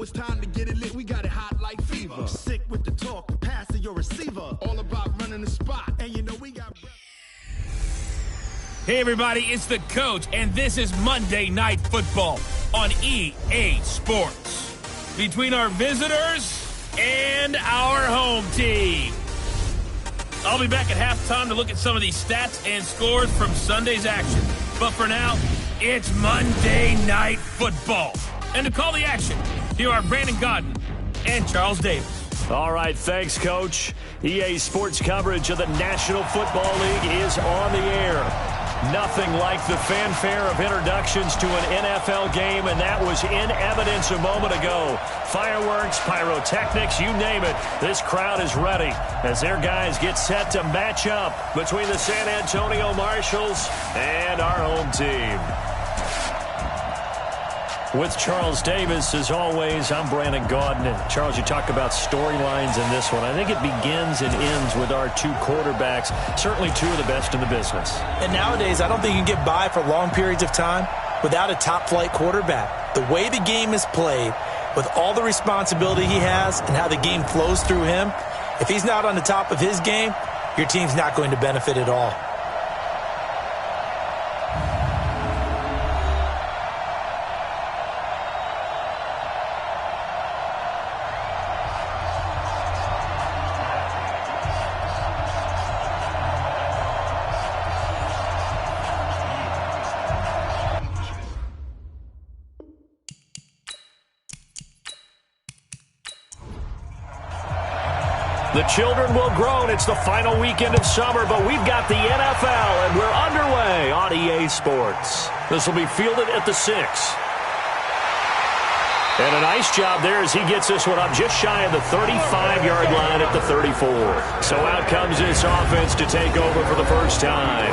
it's time to get it lit, we got it hot like fever. Sick with the talk, the pass of your receiver. All about running the spot, and you know we got... Hey everybody, it's the Coach, and this is Monday Night Football on EA Sports. Between our visitors and our home team. I'll be back at halftime to look at some of these stats and scores from Sunday's action. But for now, it's Monday Night Football. And to call the action, here are Brandon Godden and Charles Davis. All right, thanks, Coach. EA Sports coverage of the National Football League is on the air. Nothing like the fanfare of introductions to an NFL game, and that was in evidence a moment ago. Fireworks, pyrotechnics, you name it. This crowd is ready as their guys get set to match up between the San Antonio Marshals and our home team. With Charles Davis, as always, I'm Brandon Godden. And Charles, you talk about storylines in this one. I think it begins and ends with our two quarterbacks, certainly two of the best in the business. And nowadays, I don't think you can get by for long periods of time without a top-flight quarterback. The way the game is played, with all the responsibility he has and how the game flows through him, if he's not on the top of his game, your team's not going to benefit at all. The children will groan. It's the final weekend of summer, but we've got the NFL, and we're underway on EA Sports. This will be fielded at the 6. And a nice job there as he gets this one up just shy of the 35-yard line at the 34. So out comes this offense to take over for the first time.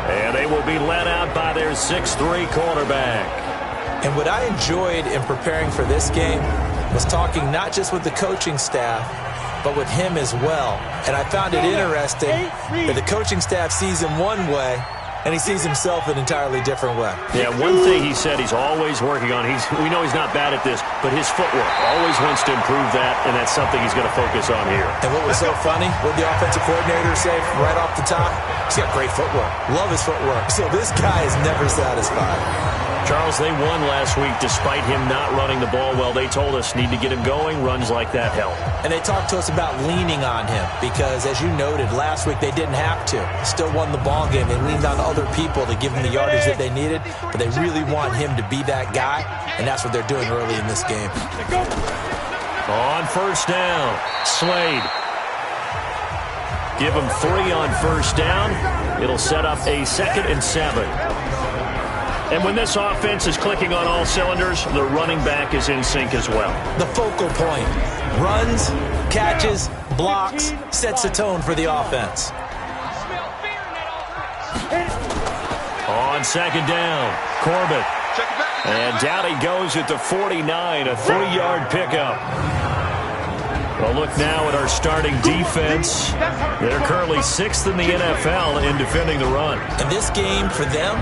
And they will be led out by their 6'3 quarterback. And what I enjoyed in preparing for this game was talking not just with the coaching staff, but with him as well. And I found it interesting that the coaching staff sees him one way, and he sees himself an entirely different way. Yeah, one thing he said he's always working on, we know he's not bad at this, but his footwork, always wants to improve that, and that's something he's going to focus on here. And what was so funny, what the offensive coordinator said right off the top, he's got great footwork. Love his footwork. So this guy is never satisfied. Charles, they won last week despite him not running the ball well. They told us need to get him going. Runs like that help. And they talked to us about leaning on him because, as you noted, last week they didn't have to. Still won the ball game. They leaned on other people to give him the yardage that they needed, but they really want him to be that guy, and that's what they're doing early in this game. On first down, Slade. Give him 3 on first down. It'll set up a 2nd and 7. And when this offense is clicking on all cylinders, the running back is in sync as well. The focal point. Runs, catches, blocks, sets the tone for the offense. On 2nd down, Corbett. And down he goes at the 49, a 3-yard pickup. Well, look now at our starting defense. They're currently 6th in the NFL in defending the run. And this game for them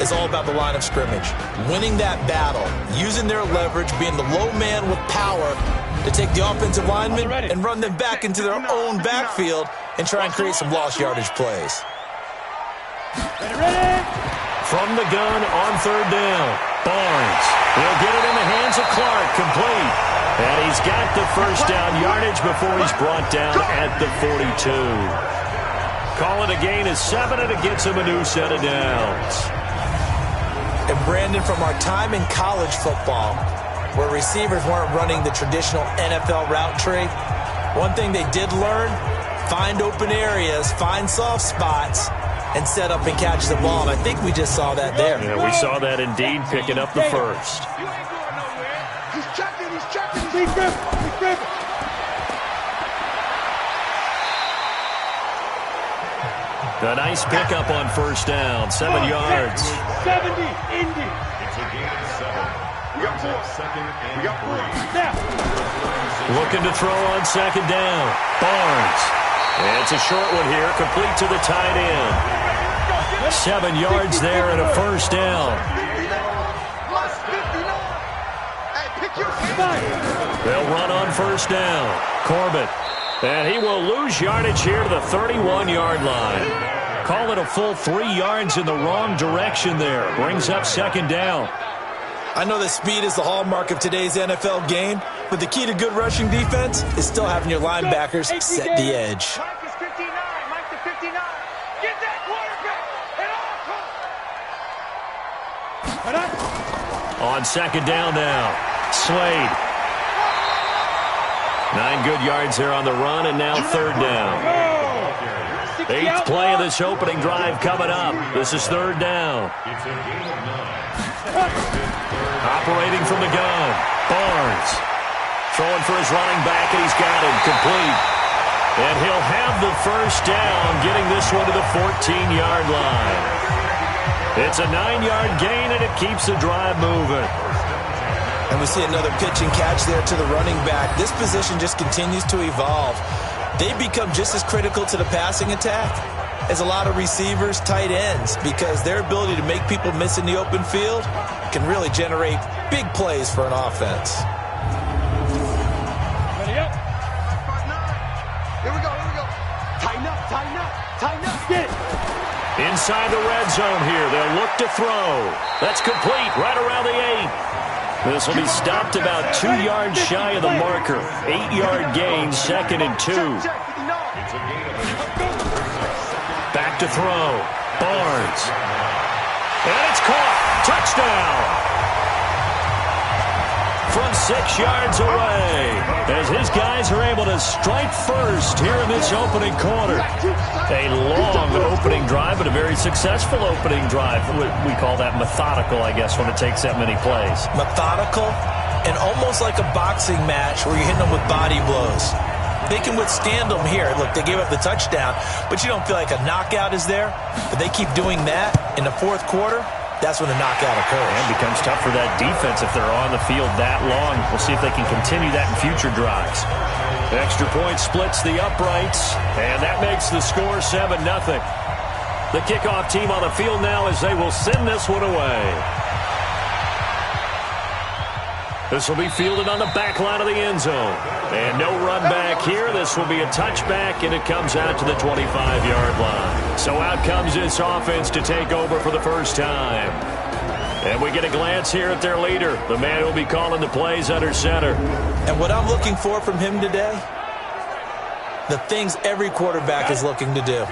is all about the line of scrimmage. Winning that battle, using their leverage, being the low man with power to take the offensive linemen and run them back into their own backfield and try and create some lost yardage plays. From the gun on 3rd down, Barnes. He'll get it in the hands of Clark, complete. And he's got the first down yardage before he's brought down at the 42. Call it a gain of 7, and it gets him a new set of downs. And Brandon, from our time in college football, where receivers weren't running the traditional NFL route tree, one thing they did learn, find open areas, find soft spots, and set up and catch the ball. And I think we just saw that there. Yeah, we saw that indeed, picking up the first. He's checking, he's gripping. A nice pickup on first down, 7 yards. 70, Indy. It's a gain of 7. We got 2nd and 3. Looking to throw on 2nd down. Barnes. And it's a short one here, complete to the tight end. 7 yards there and a first down. They'll run on first down. Corbett. And he will lose yardage here to the 31-yard line. Call it a full 3 yards in the wrong direction there. Brings up second down. I know that speed is the hallmark of today's NFL game, but the key to good rushing defense is still having your linebackers set the edge. Mike is 59. Mike to 59. Get that quarterback. On second down now. Slade. 9 good yards there on the run, and now third down. 8th play of this opening drive coming up. This is third down. Operating from the gun. Barnes. Throwing for his running back, and he's got him complete. And he'll have the first down, getting this one to the 14-yard line. It's a 9-yard gain, and it keeps the drive moving. And we see another pitch and catch there to the running back. This position just continues to evolve. They become just as critical to the passing attack as a lot of receivers, tight ends, because their ability to make people miss in the open field can really generate big plays for an offense. Ready up. Here we go. Tighten up. Get it. Inside the red zone here. They'll look to throw. That's complete right around the 8. This will be stopped about 2 yards shy of the marker. 8-yard gain, 2nd and 2. Back to throw. Barnes. And it's caught. Touchdown. From 6 yards away, as his guys are able to strike first here in this opening quarter. A long opening drive, but a very successful opening drive. We call that methodical, I guess, when it takes that many plays. Methodical and almost like a boxing match where you're hitting them with body blows. They can withstand them here. Look, they gave up the touchdown, but you don't feel like a knockout is there. But they keep doing that in the fourth quarter. That's when the knockout occurs. And it becomes tough for that defense if they're on the field that long. We'll see if they can continue that in future drives. The extra point splits the uprights, and that makes the score 7-0. The kickoff team on the field now as they will send this one away. This will be fielded on the back line of the end zone. And no run back here. This will be a touchback, and it comes out to the 25-yard line. So out comes this offense to take over for the first time. And we get a glance here at their leader, the man who will be calling the plays under center. And what I'm looking for from him today, the things every quarterback is looking to do.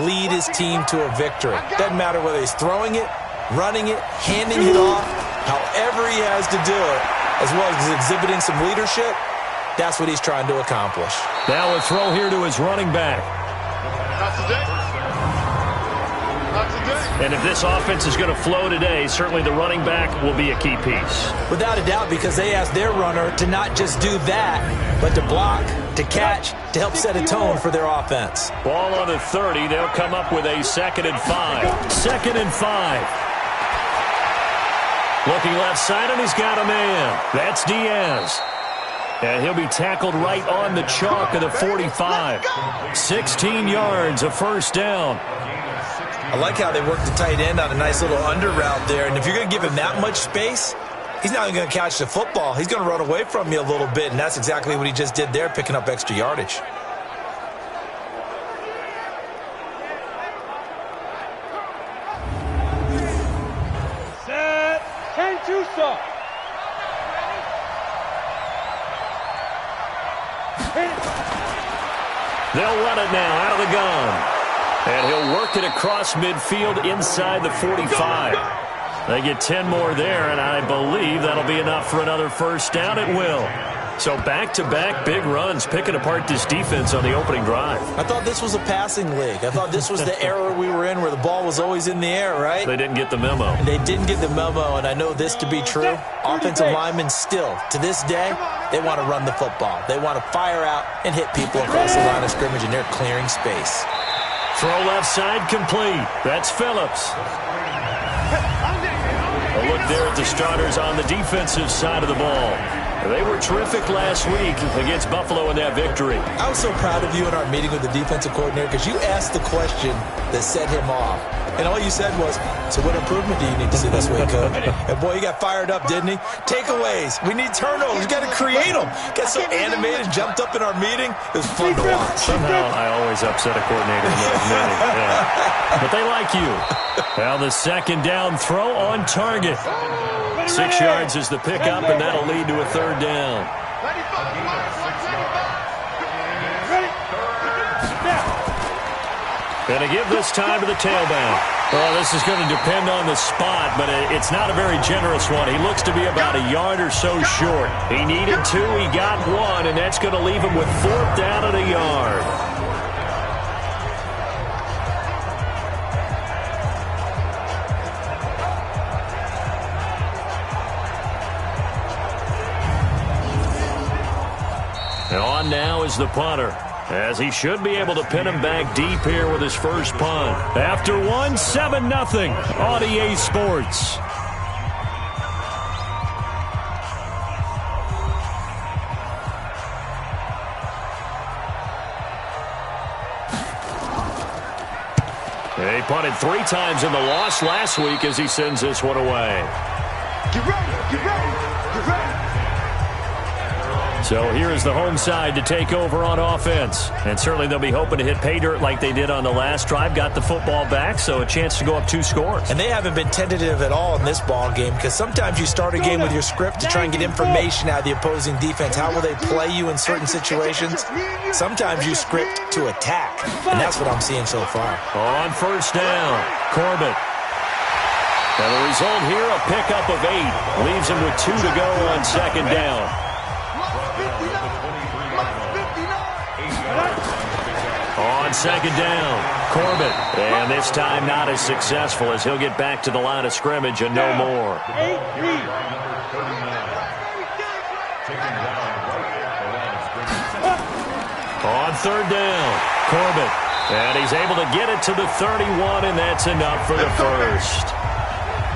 Lead his team to a victory. Doesn't matter whether he's throwing it, running it, handing it off, however he has to do it, as well as exhibiting some leadership, that's what he's trying to accomplish. Now a throw here to his running back. Not today. And if this offense is going to flow today, certainly the running back will be a key piece. Without a doubt, because they asked their runner to not just do that, but to block, to catch, to help set a tone for their offense. Ball on the 30. They'll come up with a 2nd and 5. 2nd and 5. Looking left side, and he's got a man. That's Diaz. And he'll be tackled right on the chalk of the 45. 16 yards, a first down. I like how they work the tight end on a nice little under route there. And if you're going to give him that much space, he's not even going to catch the football. He's going to run away from you a little bit, and that's exactly what he just did there, picking up extra yardage. Set. 10-2 stop. They'll run it now out of the gun. And he'll work it across midfield inside the 45. They get 10 more there, and I believe that'll be enough for another first down. It will. So back-to-back big runs, picking apart this defense on the opening drive. I thought this was a passing league. I thought this was the era we were in where the ball was always in the air, right? They didn't get the memo. They didn't get the memo, and I know this to be true. Offensive linemen still, to this day, they want to run the football. They want to fire out and hit people across the line of scrimmage, and they're clearing space. Throw left side complete. That's Phillips. A look there at the starters on the defensive side of the ball. They were terrific last week against Buffalo in that victory. I was so proud of you in our meeting with the defensive coordinator because you asked the question that set him off. And all you said was, so what improvement do you need to see this week, Coach? And boy, he got fired up, didn't he? Takeaways. We need turnovers. We've got to create them. Got so animated, jumped up in our meeting. It was fun to watch. Somehow I always upset a coordinator in those meetings. Yeah. But they like you. Now the second down throw on target. 6 yards is the pickup, and that'll lead to a third down. Going to give this time to the tailback. Well, this is going to depend on the spot, but it's not a very generous one. He looks to be about a yard or so short. He needed 2, he got 1, and that's going to leave him with 4th down and a yard. And on now is the punter, as he should be able to pin him back deep here with his first punt. After 1, 7-0 on EA Sports. He punted 3 times in the loss last week as he sends this one away. Get ready, get ready, get ready. So here is the home side to take over on offense. And certainly they'll be hoping to hit pay dirt like they did on the last drive. Got the football back, so a chance to go up 2 scores. And they haven't been tentative at all in this ball game because sometimes you start a game with your script to try and get information out of the opposing defense. How will they play you in certain situations? Sometimes you script to attack, and that's what I'm seeing so far. On first down, Corbett. And the result here, a pickup of 8. Leaves him with 2 to go on second down. On second down, Corbett. And this time not as successful as he'll get back to the line of scrimmage and no more. On third down, Corbett. And he's able to get it to the 31, and that's enough for the first.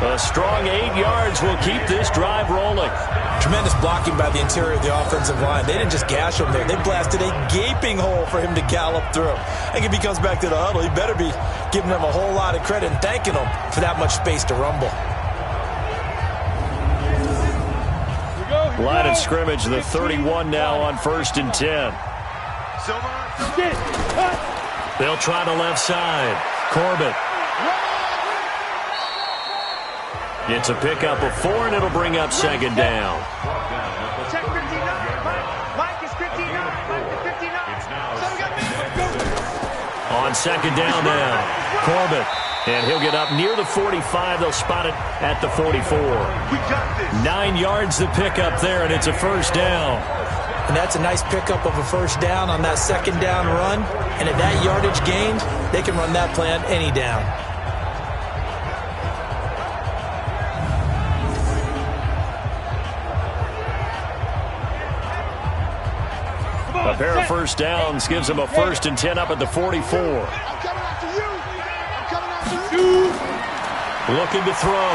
A strong 8 yards will keep this drive rolling. Tremendous blocking by the interior of the offensive line. They didn't just gash him there. They blasted a gaping hole for him to gallop through. I think if he comes back to the huddle, he better be giving them a whole lot of credit and thanking them for that much space to rumble. Line of scrimmage, the 31 now on 1st and 10. They'll try the left side. Corbett. It's a pickup of 4, and it'll bring up second down. Check 59. Mike is 59. Mike is 59. On second down now, Corbett. And he'll get up near the 45. They'll spot it at the 44. We got this. 9 yards the pickup there, and it's a first down. And that's a nice pickup of a first down on that second down run. And at that yardage gained, they can run that play on any down. A pair of first downs gives them a 1st and 10 up at the 44. I'm coming after you. I'm coming after you. Looking to throw.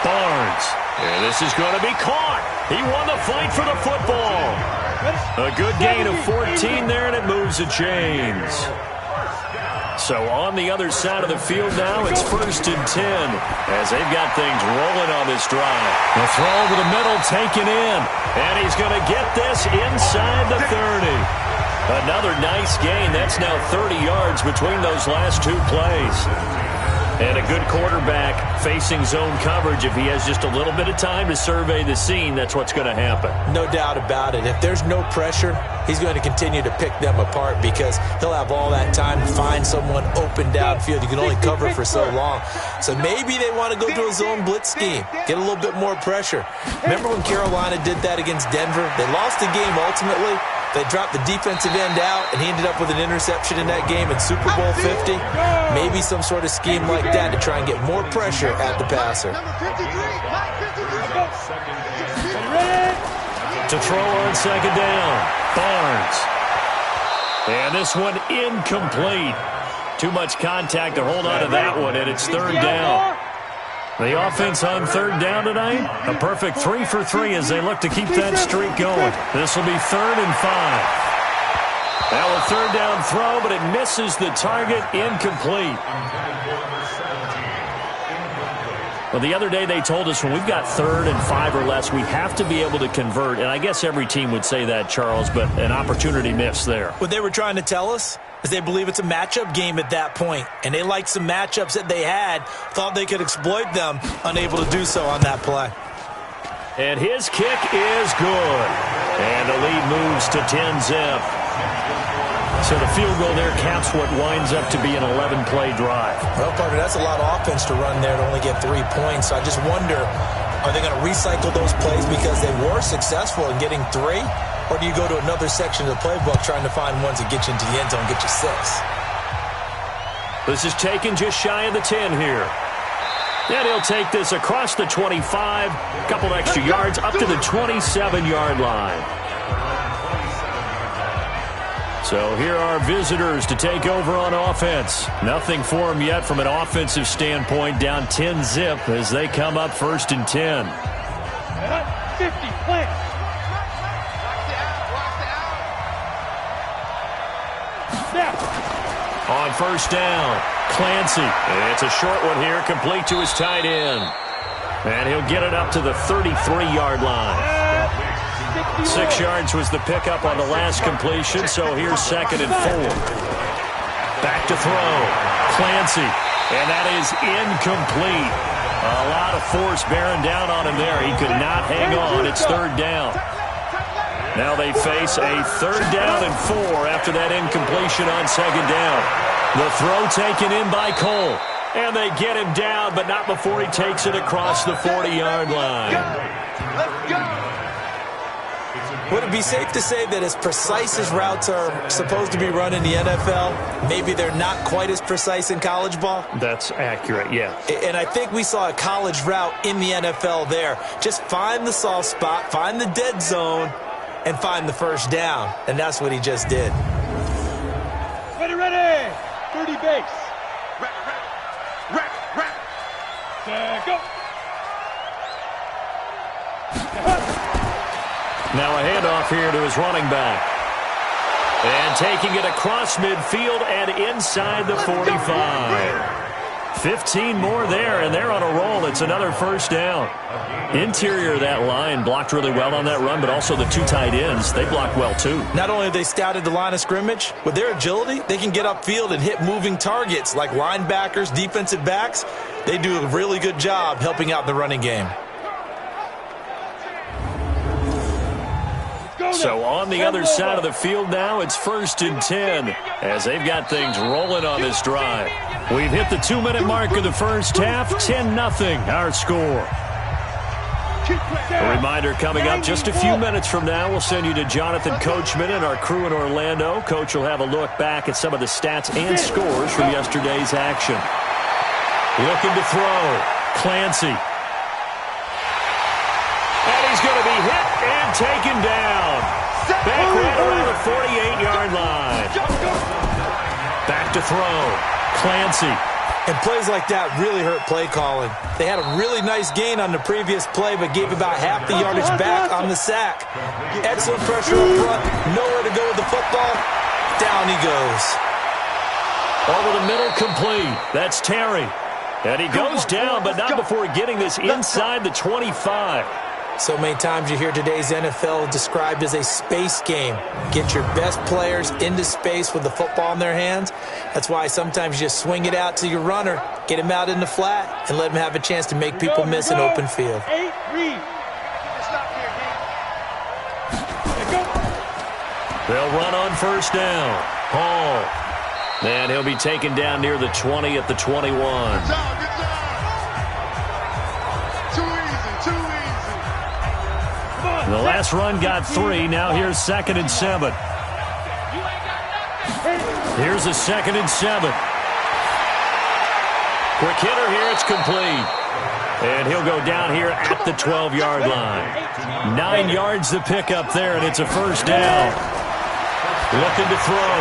Barnes. And this is going to be caught. He won the fight for the football. A good gain of 14 there, and it moves the chains. So on the other side of the field now, it's 1st and 10 as they've got things rolling on this drive. The throw over the middle taken in, and he's going to get this inside the 30. Another nice gain. That's now 30 yards between those last 2 plays. And a good quarterback facing zone coverage. If he has just a little bit of time to survey the scene, that's what's going to happen. No doubt about it. If there's no pressure, he's going to continue to pick them apart because he'll have all that time to find someone open downfield. You can only cover for so long. So maybe they want to go to a zone blitz scheme, get a little bit more pressure. Remember when Carolina did that against Denver? They lost the game ultimately. They dropped the defensive end out, and he ended up with an interception in that game in Super Bowl 50. Maybe some sort of scheme like that to try and get more pressure at the passer. To throw on second down, Barnes. And this one incomplete. Too much contact to hold on to that one, and it's 3rd down. The offense on third down tonight, a perfect 3 for 3 as they look to keep that streak going. This will be 3rd and 5. Now a third down throw, but it misses the target, incomplete. Well, the other day they told us when we've got 3rd and 5 or less, we have to be able to convert. And I guess every team would say that, Charles, but an opportunity miss there. What they were trying to tell us is they believe it's a matchup game at that point. And they liked some matchups that they had, thought they could exploit them, unable to do so on that play. And his kick is good. And the lead moves to 10-zip. So the field goal there caps what winds up to be an 11-play drive. Well, partner, that's a lot of offense to run there to only get 3 points. So I just wonder, are they going to recycle those plays because they were successful in getting 3? Or do you go to another section of the playbook trying to find ones that get you into the end zone, get you 6? This is taken just shy of the 10 here. And he'll take this across the 25, a couple extra yards up to the 27-yard line. So here are visitors to take over on offense. Nothing for them yet from an offensive standpoint, down 10-zip as they come up 1st and 10. 50, plant. On 1st down, Clancy. It's a short one here, complete to his tight end. And he'll get it up to the 33-yard line. 6 yards was the pickup on the last completion, so here's 2nd and 4. Back to throw. Clancy. And that is incomplete. A lot of force bearing down on him there. He could not hang on. It's 3rd down. Now they face a 3rd down and 4 after that incompletion on 2nd down. The throw taken in by Cole. And they get him down, but not before he takes it across the 40-yard line. Let's go. Would it be safe to say that as precise as routes are supposed to be run in the NFL, maybe they're not quite as precise in college ball? That's accurate, yeah. And I think we saw a college route in the NFL there. Just find the soft spot, find the dead zone, and find the 1st down. And that's what he just did. Ready. 30 base. Rap. Go. Now a handoff here to his running back. And taking it across midfield and inside the 45. 15 more there, and they're on a roll. It's another 1st down. Interior of that line blocked really well on that run, but also the 2 tight ends, they blocked well too. Not only have they scouted the line of scrimmage, with their agility, they can get upfield and hit moving targets like linebackers, defensive backs. They do a really good job helping out the running game. So on the other side of the field now, it's 1st and 10 as they've got things rolling on this drive. We've hit the 2-minute mark of the first half, 10-0 our score. A reminder coming up just a few minutes from now, we'll send you to Jonathan Coachman and our crew in Orlando. Coach will have a look back at some of the stats and scores from yesterday's action. Looking to throw, Clancy. And he's going to be hit and taken down. Back right around the 48-yard line. Back to throw, Clancy. And plays like that really hurt play calling. They had a really nice gain on the previous play, but gave about half the yardage back on the sack. Excellent pressure up front. Nowhere to go with the football. Down he goes. Over the middle, complete. That's Terry. And he goes down, but not before getting this inside the 25. So many times you hear today's NFL described as a space game. Get your best players into space with the football in their hands. That's why sometimes you just swing it out to your runner, get him out in the flat, and let him have a chance to make people miss an open field. They'll run on 1st down. Hall. And he'll be taken down near the 20 at the 21. Good job. The last run got 3. Now here's 2nd and 7. Here's a 2nd and 7. Quick hitter here. It's complete. And he'll go down here at the 12-yard line. 9 yards to pick up there, and it's a 1st down. Looking to throw.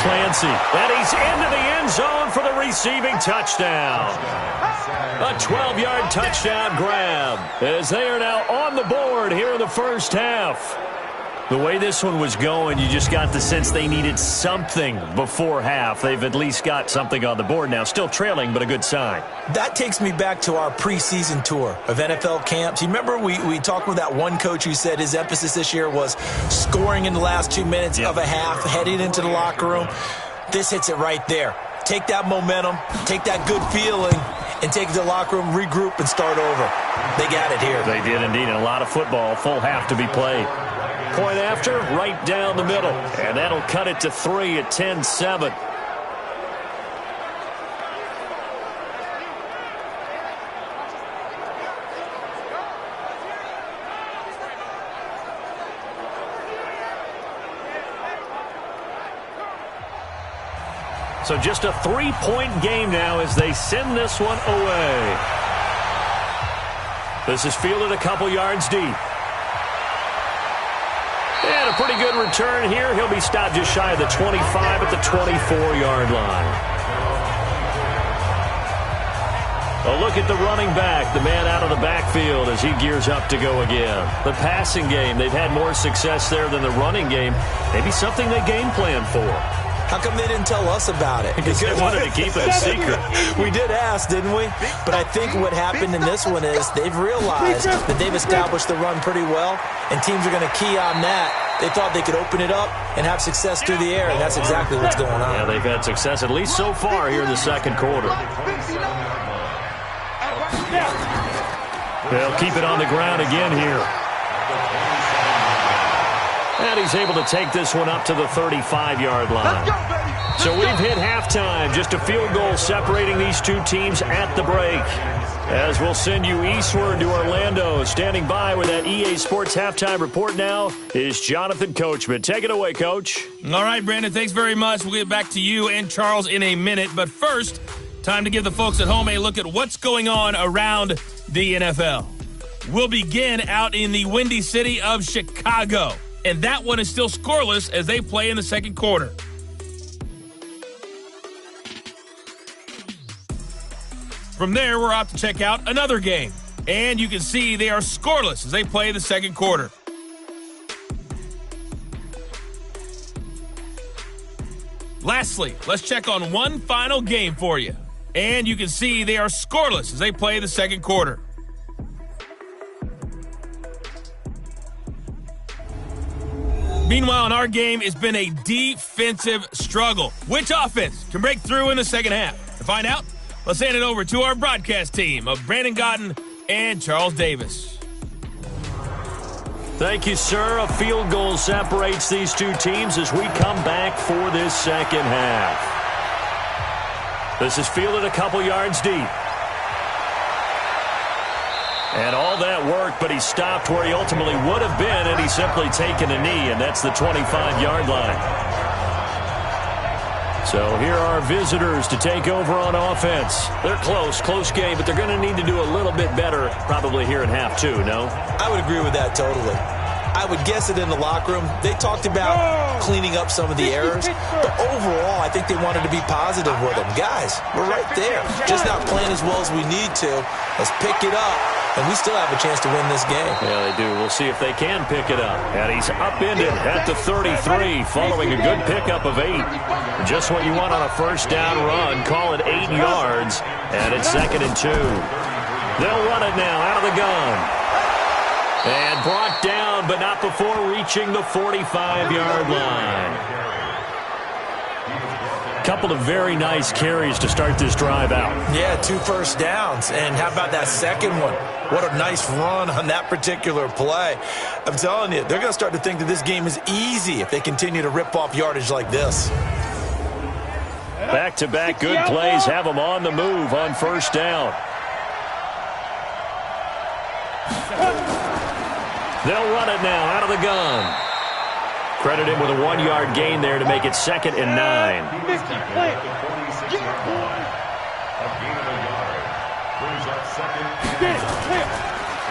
Clancy. And he's into the end zone for the receiving touchdown. A 12-yard touchdown grab as they are now on the board here in the first half. The way this one was going, you just got the sense they needed something before half. They've at least got something on the board now. Still trailing, but a good sign. That takes me back to our preseason tour of NFL camps. You remember we talked with that one coach who said his emphasis this year was scoring in the last 2 minutes of a half, heading into the locker room. This hits it right there. Take that momentum, take that good feeling, and take it to the locker room, regroup, and start over. They got it here. They did indeed, and a lot of football, full half to be played. Point after, right down the middle. And that'll cut it to 3 at 10-7. So just a 3-point game now as they send this one away. This is fielded a couple yards deep. And a pretty good return here. He'll be stopped just shy of the 25 at the 24-yard line. A look at the running back, the man out of the backfield as he gears up to go again. The passing game, they've had more success there than the running game. Maybe something they game plan for. How come they didn't tell us about it? Because they wanted to keep it a secret. We did ask, didn't we? But I think what happened in this one is they've realized that they've established the run pretty well, and teams are going to key on that. They thought they could open it up and have success through the air, and that's exactly what's going on. Yeah, they've had success at least so far here in the second quarter. They'll keep it on the ground again here. And he's able to take this one up to the 35-yard line. So we've hit halftime. Just a field goal separating these two teams at the break. As we'll send you eastward to Orlando. Standing by with that EA Sports halftime report now is Jonathan Coachman. Take it away, Coach. All right, Brandon, thanks very much. We'll get back to you and Charles in a minute. But first, time to give the folks at home a look at what's going on around the NFL. We'll begin out in the windy city of Chicago. And that one is still scoreless as they play in the second quarter. From there, we're off to check out another game. And you can see they are scoreless as they play the second quarter. Lastly, let's check on one final game for you. And you can see they are scoreless as they play the second quarter. Meanwhile, in our game, it's been a defensive struggle. Which offense can break through in the second half? To find out, let's hand it over to our broadcast team of Brandon Gotten and Charles Davis. Thank you, sir. A field goal separates these two teams as we come back for this second half. This is fielded a couple yards deep. And all that worked, but he stopped where he ultimately would have been, and he's simply taken a knee, and that's the 25-yard line. So here are our visitors to take over on offense. They're close game, but they're going to need to do a little bit better probably here in half two, no? I would agree with that totally. I would guess it in the locker room. They talked about cleaning up some of the errors, but overall, I think they wanted to be positive with them. Guys, we're right there. Just not playing as well as we need to. Let's pick it up, and we still have a chance to win this game. Yeah, they do. We'll see if they can pick it up. And he's upended at the 33 following a good pickup of 8. Just what you want on a first down run. Call it 8 yards, and it's 2nd and 2. They'll run it now out of the gun. And brought down, but not before reaching the 45-yard line. Couple of very nice carries to start this drive out. Yeah, 2 first downs. And how about that second one? What a nice run on that particular play. I'm telling you, they're going to start to think that this game is easy if they continue to rip off yardage like this. Back-to-back good plays have them on the move on first down. They'll run it now out of the gun. Credit him with a 1-yard gain there to make it 2nd and 9.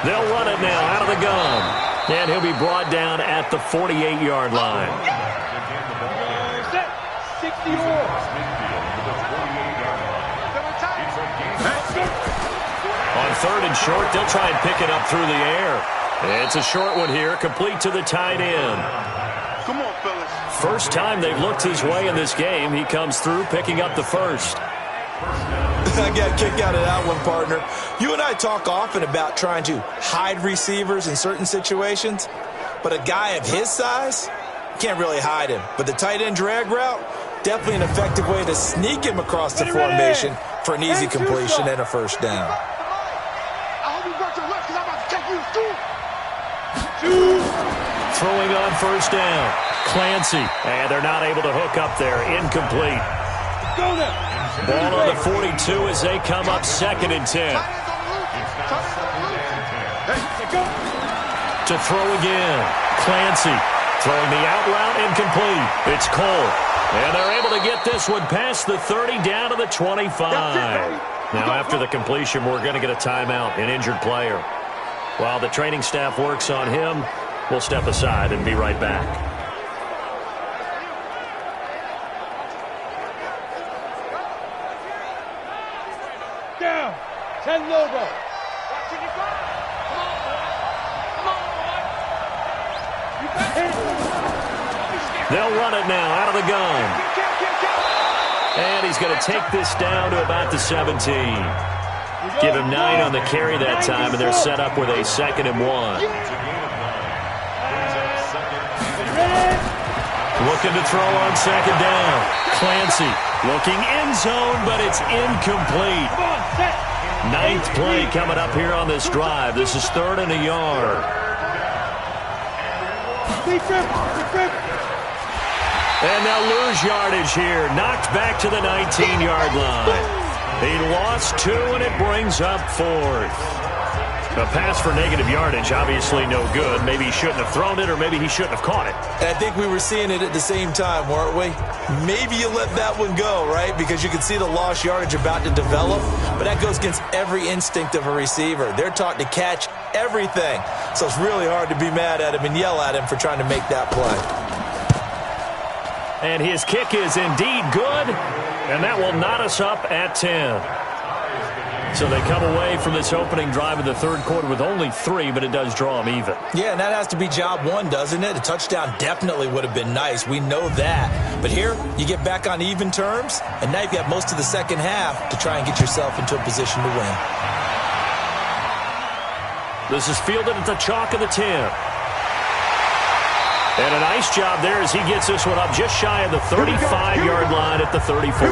They'll run it now out of the gun. And he'll be brought down at the 48-yard line. On 3rd and short, they'll try and pick it up through the air. It's a short one here, complete to the tight end. Come on, fellas. First time they've looked his way in this game. He comes through, picking up the first. I got a kick out of that one, partner. You and I talk often about trying to hide receivers in certain situations, but a guy of his size, can't really hide him. But the tight end drag route, definitely an effective way to sneak him across the formation for an easy completion and a first down. I hope you brought your left because I'm about to take you to Throwing on first down. Clancy, and they're not able to hook up there. Incomplete. Ball on the 42 as they come up 2nd and 10. To throw again. Clancy throwing the out route, incomplete. It's Cole. And they're able to get this one past the 30 down to the 25. Now after the completion, we're going to get a timeout, an injured player. While the training staff works on him, we'll step aside and be right back. Down. 10 logo. They'll run it now out of the gun. And he's going to take this down to about the 17. Give him 9 on the carry that time, and they're set up with a 2nd and 1. Looking to throw on 2nd down. Clancy looking end zone, but it's incomplete. 9th play coming up here on this drive. This is 3rd and a yard. And they'll lose yardage here. Knocked back to the 19-yard line. He lost 2, and it brings up 4th. A pass for negative yardage, obviously no good. Maybe he shouldn't have thrown it, or maybe he shouldn't have caught it. And I think we were seeing it at the same time, weren't we? Maybe you let that one go, right? Because you can see the lost yardage about to develop. But that goes against every instinct of a receiver. They're taught to catch everything. So it's really hard to be mad at him and yell at him for trying to make that play. And his kick is indeed good, and that will knot us up at 10. So they come away from this opening drive in the 3rd quarter with only 3, but it does draw them even. Yeah, and that has to be job 1, doesn't it? A touchdown definitely would have been nice. We know that. But here, you get back on even terms, and now you've got most of the second half to try and get yourself into a position to win. This is fielded at the chalk of the 10. And a nice job there as he gets this one up just shy of the 35-yard line at the 34.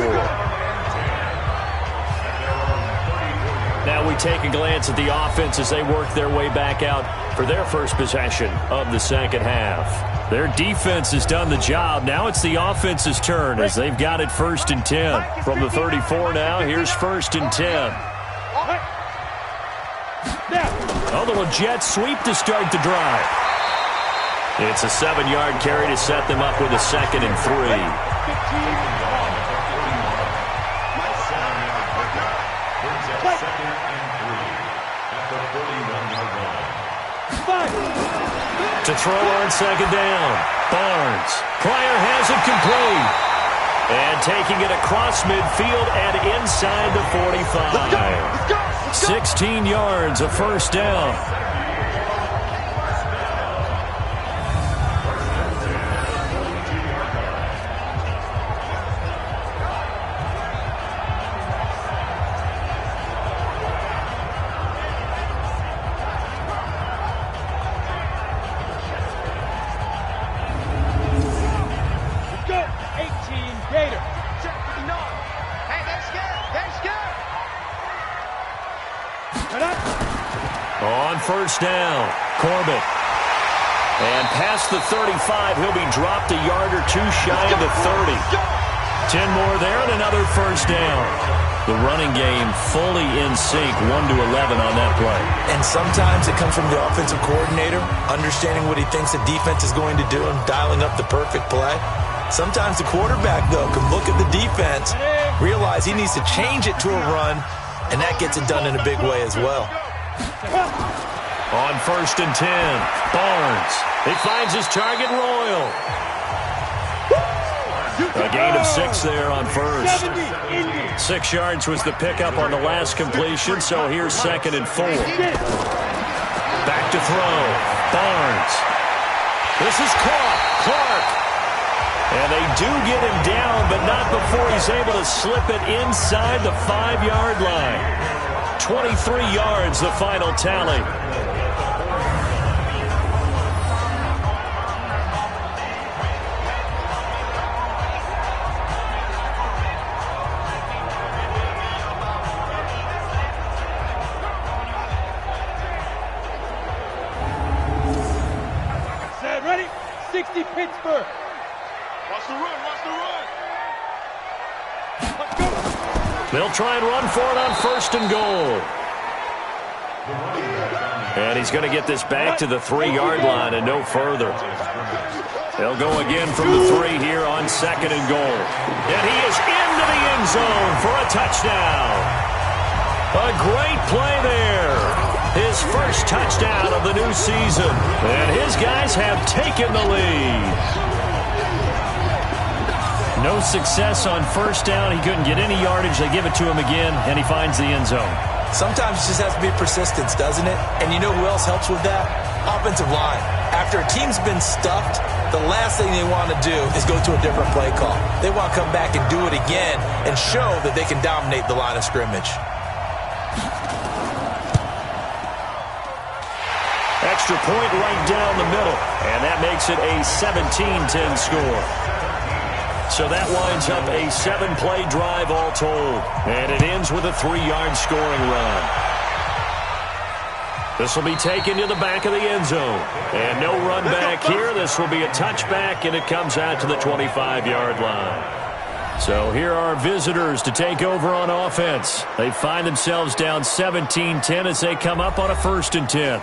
Now we take a glance at the offense as they work their way back out for their first possession of the second half. Their defense has done the job. Now it's the offense's turn as they've got it 1st and 10. From the 34 now, here's 1st and 10. A little jet sweep to start the drive. It's a 7-yard carry to set them up with a 2nd and 3. To throw on 2nd down. Barnes. Pryor has it complete. And taking it across midfield and inside the 45. 16 yards, a first down. First down, Corbett. And past the 35, he'll be dropped a yard or 2 shy of the 30. 10 more there and another first down. The running game fully in sync, 1-11 on that play. And sometimes it comes from the offensive coordinator, understanding what he thinks the defense is going to do and dialing up the perfect play. Sometimes the quarterback, though, can look at the defense, realize he needs to change it to a run, and that gets it done in a big way as well. On 1st and 10, Barnes. He finds his target, Royal. A gain of 6 there on first. 6 yards was the pickup on the last completion, so here's 2nd and 4. Back to throw. Barnes. This is caught. Clark. And they do get him down, but not before he's able to slip it inside the 5-yard line. 23 yards, the final tally. Ready? 60 Pittsburgh. Watch the run, watch the run. Let's go. They'll try and run for it on 1st and goal. And he's going to get this back to the 3-yard line and no further. They'll go again from the 3 here on 2nd and goal. And he is into the end zone for a touchdown. A great play there. His first touchdown of the new season. And his guys have taken the lead. No success on 1st down. He couldn't get any yardage. They give it to him again, and he finds the end zone. Sometimes it just has to be persistence, doesn't it? And you know who else helps with that? Offensive line. After a team's been stuffed, the last thing they want to do is go to a different play call. They want to come back and do it again and show that they can dominate the line of scrimmage. Extra point right down the middle, and that makes it a 17-10 score. So that winds up a 7-play drive all told, and it ends with a 3-yard scoring run. This will be taken to the back of the end zone, and no run back here. This will be a touchback, and it comes out to the 25-yard line. So here are visitors to take over on offense. They find themselves down 17-10 as they come up on a 1st and 10.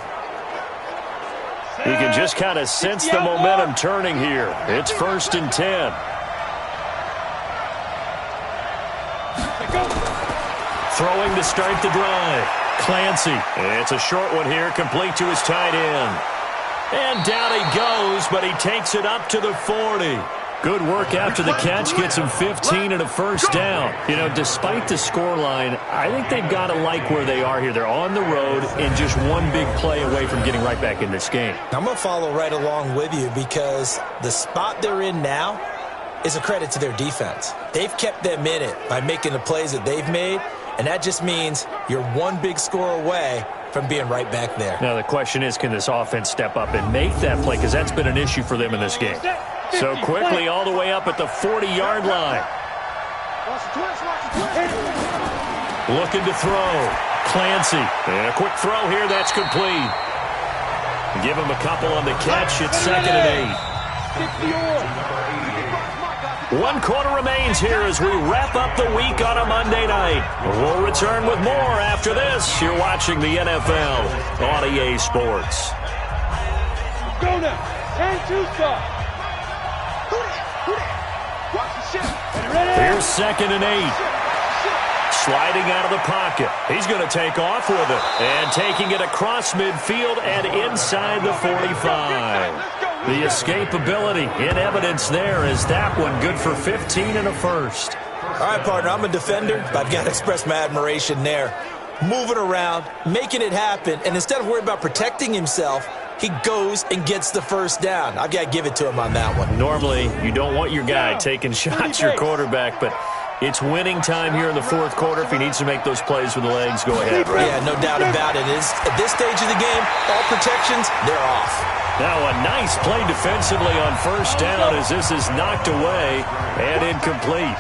You can just kind of sense the momentum turning here. It's 1st and 10. Throwing to start the drive. Clancy. It's a short one here, complete to his tight end. And down he goes, but he takes it up to the 40. Good work after the catch, gets him 15 and a 1st down. You know, despite the scoreline, I think they've got to like where they are here. They're on the road and just one big play away from getting right back in this game. I'm going to follow right along with you because the spot they're in now is a credit to their defense. They've kept them in it by making the plays that they've made, and that just means you're one big score away from being right back there. Now the question is, can this offense step up and make that play? Because that's been an issue for them in this game. So quickly all the way up at the 40-yard line. Looking to throw. Clancy. And a quick throw here. That's complete. Give him a couple on the catch. It's 2nd and 8. 1 quarter remains here as we wrap up the week on a Monday night. We'll return with more after this. You're watching the NFL on EA Sports. Go now. 10-2 stop. Here's 2nd and 8. Sliding out of the pocket. He's going to take off with it. And taking it across midfield and inside the 45. The escapability in evidence there is that one good for 15 and a 1st. All right, partner, I'm a defender, but I've got to express my admiration there. Moving around, making it happen, and instead of worrying about protecting himself, he goes and gets the 1st down. I've got to give it to him on that one. Normally, you don't want your guy taking shots, your quarterback, but it's winning time here in the 4th quarter. If he needs to make those plays with the legs, go ahead. Right? Yeah, no doubt about it. At this stage of the game, all protections, they're off. Now a nice play defensively on 1st down as this is knocked away and incomplete.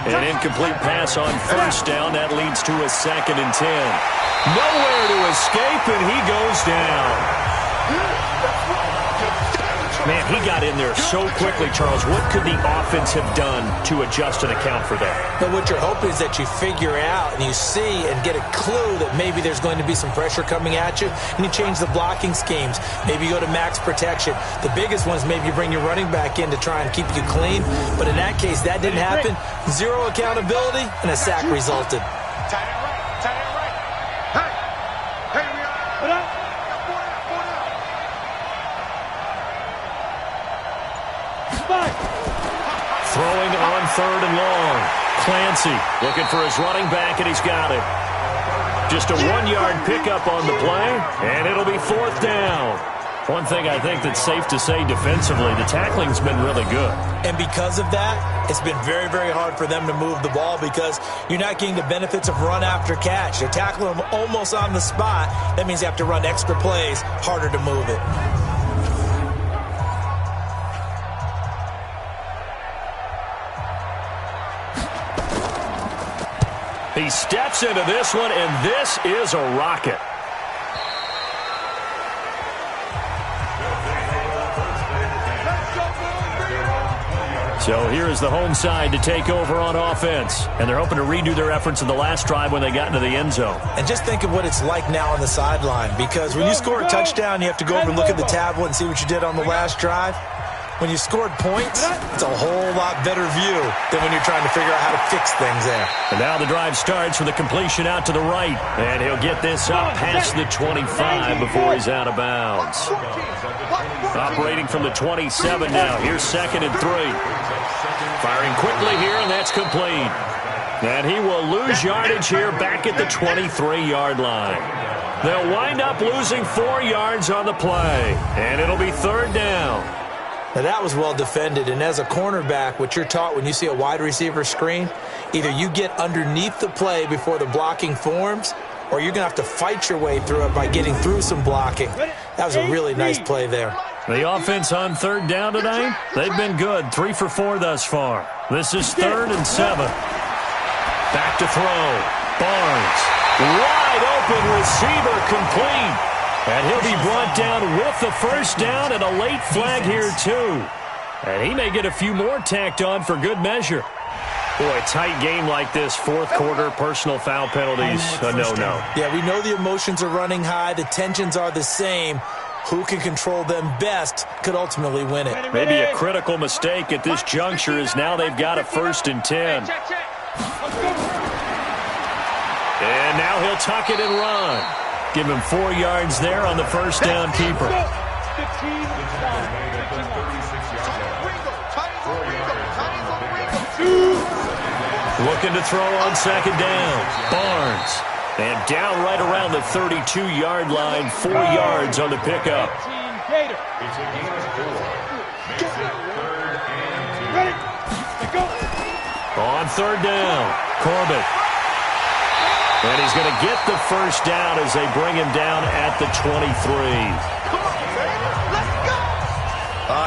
An incomplete pass on 1st down. That leads to a 2nd and 10. Nowhere to escape, and he goes down. Man, he got in there so quickly, Charles. What could the offense have done to adjust and account for that? But what you're hoping is that you figure out and you see and get a clue that maybe there's going to be some pressure coming at you, and you change the blocking schemes. Maybe you go to max protection. The biggest one is maybe you bring your running back in to try and keep you clean. But in that case, that didn't happen. Zero accountability, and a sack resulted. Throwing 3rd and long. Clancy looking for his running back, and he's got it. Just a 1-yard pickup on the play, and it'll be 4th down. One thing I think that's safe to say defensively, the tackling's been really good. And because of that, it's been very, very hard for them to move the ball because you're not getting the benefits of run after catch. They're tackling them almost on the spot. That means you have to run extra plays, harder to move it. He steps into this one, and this is a rocket. So here is the home side to take over on offense. And they're hoping to redo their efforts in the last drive when they got into the end zone. And just think of what it's like now on the sideline. Because when you score a touchdown, you have to go over and look at the tablet and see what you did on the last drive. When you scored points, it's a whole lot better view than when you're trying to figure out how to fix things there. And now the drive starts with a completion out to the right. And he'll get this up past the 25 before he's out of bounds. Operating from the 27 now. Here's 2nd and 3. Firing quickly here, and that's complete. And he will lose yardage here back at the 23-yard line. They'll wind up losing 4 yards on the play. And it'll be 3rd down. Now that was well defended, and as a cornerback, what you're taught when you see a wide receiver screen, either you get underneath the play before the blocking forms, or you're going to have to fight your way through it by getting through some blocking. That was a really nice play there. The offense on 3rd down tonight, they've been good. 3 for 4 thus far. This is 3rd and 7. Back to throw. Barnes. Wide open receiver complete. And he'll be brought down with the 1st down and a late flag here, too. And he may get a few more tacked on for good measure. Boy, a tight game like this, 4th quarter, personal foul penalties, a no-no. Yeah, we know the emotions are running high. The tensions are the same. Who can control them best could ultimately win it. Maybe a critical mistake at this juncture is now they've got a 1st and 10. And now he'll tuck it and run. Give him 4 yards there on the 1st down keeper. Looking to throw on 2nd down. Barnes. And down right around the 32-yard line. 4 yards on the pickup. It's a gain of 4. Makes it 3rd and 2. On 3rd down, Corbett. And he's going to get the 1st down as they bring him down at the 23.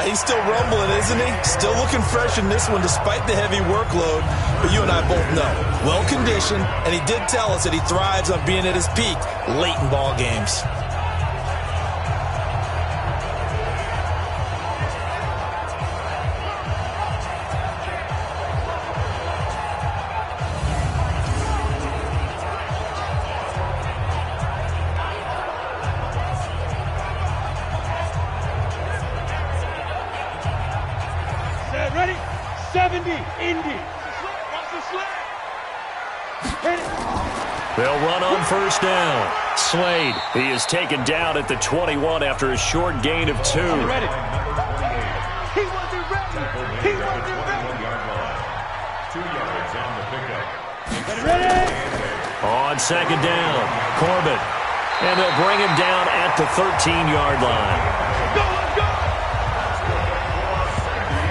He's still rumbling, isn't he? Still looking fresh in this one despite the heavy workload. But you and I both know, well-conditioned, and he did tell us that he thrives on being at his peak late in ball games. Ready? 70, Indy. They'll run on 1st down. Slade, he is taken down at the 21 after a short gain of 2. Ready? He wasn't ready. He wasn't ready. 2 yards on the pickup. Ready? On 2nd down, Corbett. And they'll bring him down at the 13-yard line.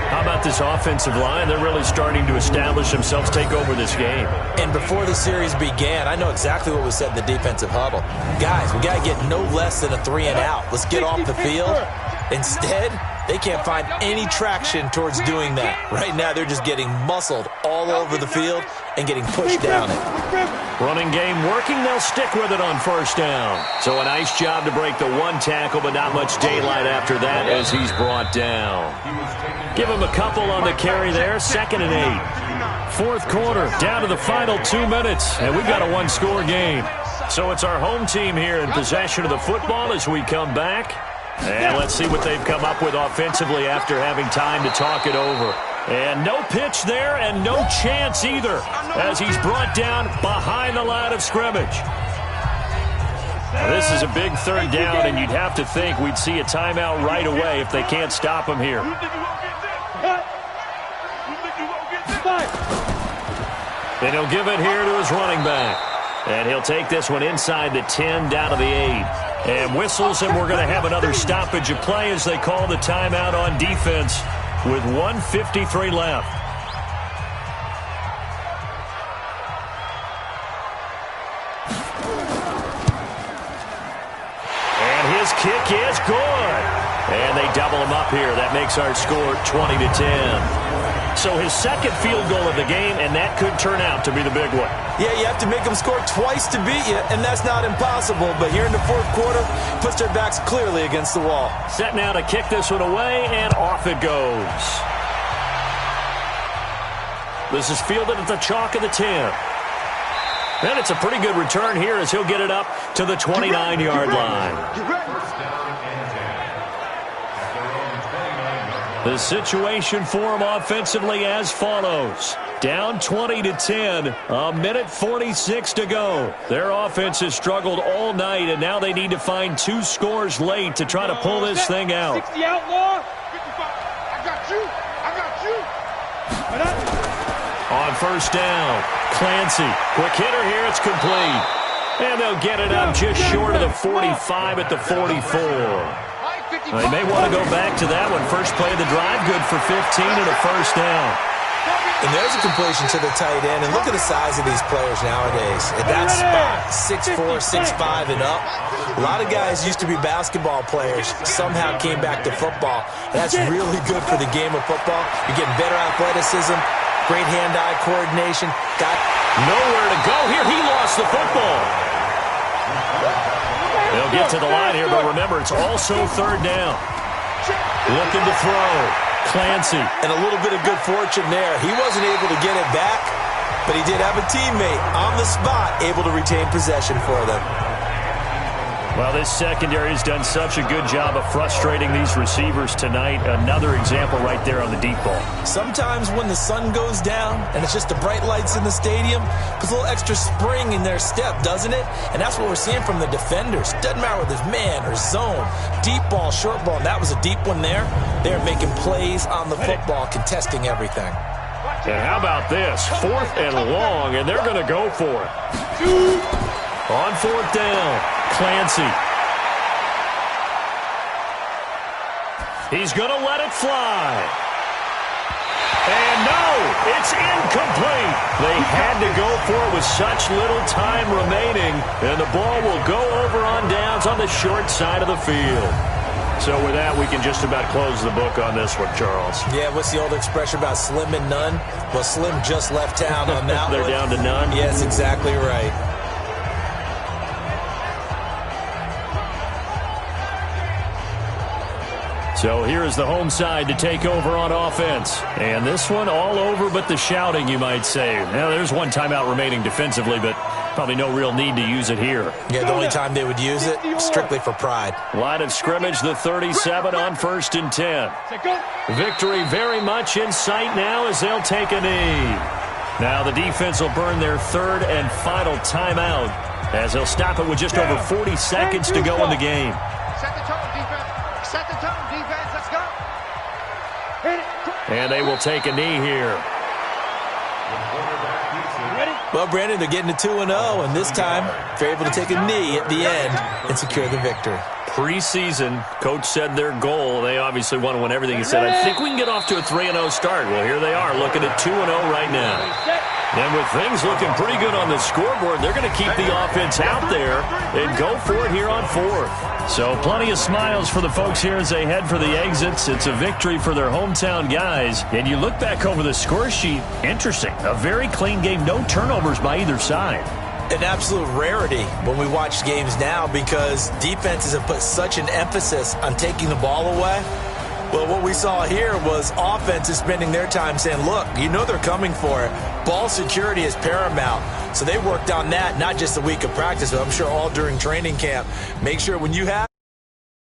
How about this offensive line? They're really starting to establish themselves, take over this game. And before the series began, I know exactly what was said in the defensive huddle. Guys, we got to get no less than a 3 and out. Let's get off the field. Instead, they can't find any traction towards doing that. Right now, they're just getting muscled all over the field and getting pushed down it. Running game working, they'll stick with it on 1st down. So a nice job to break the 1 tackle, but not much daylight after that as he's brought down. Give him a couple on the carry there, 2nd and 8. 4th quarter, down to the final 2 minutes, and we've got a 1-score game. So it's our home team here in possession of the football as we come back. And let's see what they've come up with offensively after having time to talk it over. And no pitch there and no chance either as he's brought down behind the line of scrimmage. Now, this is a big 3rd down, and you'd have to think we'd see a timeout right away if they can't stop him here. And he'll give it here to his running back. And he'll take this one inside the 10, down to the 8. And whistles, and we're going to have another stoppage of play as they call the timeout on defense with 1:53 left. And his kick is good. And they double him up here. That makes our score 20-10. So his second field goal of the game, and that could turn out to be the big one. Yeah, you have to make them score twice to beat you, and that's not impossible. But here in the fourth quarter, puts their backs clearly against the wall. Set now to kick this one away, and off it goes. This is fielded at the chalk of the 10. And it's a pretty good return here as he'll get it up to the 29-yard line. The situation for him offensively as follows. Down 20-10, a minute 46 to go. Their offense has struggled all night, and now they need to find 2 scores late to try to pull this thing out. 60 outlaw. 55. I got you. On first down, Clancy. Quick hitter here, it's complete. And they'll get it up just short of the 45 at the 44. They may want to go back to that one. First play of the drive, good for 15 and a first down. And there's a completion to the tight end. And look at the size of these players nowadays. At that spot, 6'4", 6'5", and up. A lot of guys used to be basketball players, somehow came back to football. That's really good for the game of football. You're getting better athleticism, great hand-eye coordination. Got nowhere to go here. He lost the football. They'll get to the line here, but remember, it's also third down. Looking to throw. Clancy. And a little bit of good fortune there. He wasn't able to get it back, but he did have a teammate on the spot able to retain possession for them. Well, this secondary has done such a good job of frustrating these receivers tonight. Another example right there on the deep ball. Sometimes when the sun goes down and it's just the bright lights in the stadium, puts a little extra spring in their step, doesn't it? And that's what we're seeing from the defenders. Doesn't matter whether it's man or zone, deep ball, short ball. And that was a deep one there. They're making plays on the football, contesting everything. And how about this? 4th and long, and they're going to go for it. On 4th down, Clancy. He's going to let it fly. And no, it's incomplete. They had to go for it with such little time remaining, and the ball will go over on downs on the short side of the field. So with that, we can just about close the book on this one, Charles. Yeah, what's the old expression about slim and none? Well, Slim just left town on that They're down to none? Yes, exactly right. So here is the home side to take over on offense. And this one all over but the shouting, you might say. Now, there's one timeout remaining defensively, but probably no real need to use it here. Yeah, the only time they would use it, strictly for pride. Line of scrimmage, the 37 on 1st and 10. Victory very much in sight now as they'll take a knee. Now the defense will burn their 3rd and final timeout as they'll stop it with just over 40 seconds to go in the game. Set the tone, defense. Set the tone, defense. Let's go. And they will take a knee here. Well, Brandon, they're getting to 2-0, and this time they're able to take a knee at the end and secure the victory. Preseason, coach said their goal, they obviously want to win everything. He said, I think we can get off to a 3-0 start. Well, here they are looking at 2-0 right now. And with things looking pretty good on the scoreboard, they're going to keep the offense out there and go for it here on 4th. So plenty of smiles for the folks here as they head for the exits. It's a victory for their hometown guys. And you look back over the score sheet, interesting. A very clean game, no turnovers by either side. An absolute rarity when we watch games now because defenses have put such an emphasis on taking the ball away. Well, what we saw here was offenses spending their time saying, look, you know they're coming for it. Ball security is paramount. So they worked on that, not just a week of practice, but I'm sure all during training camp. Make sure when you have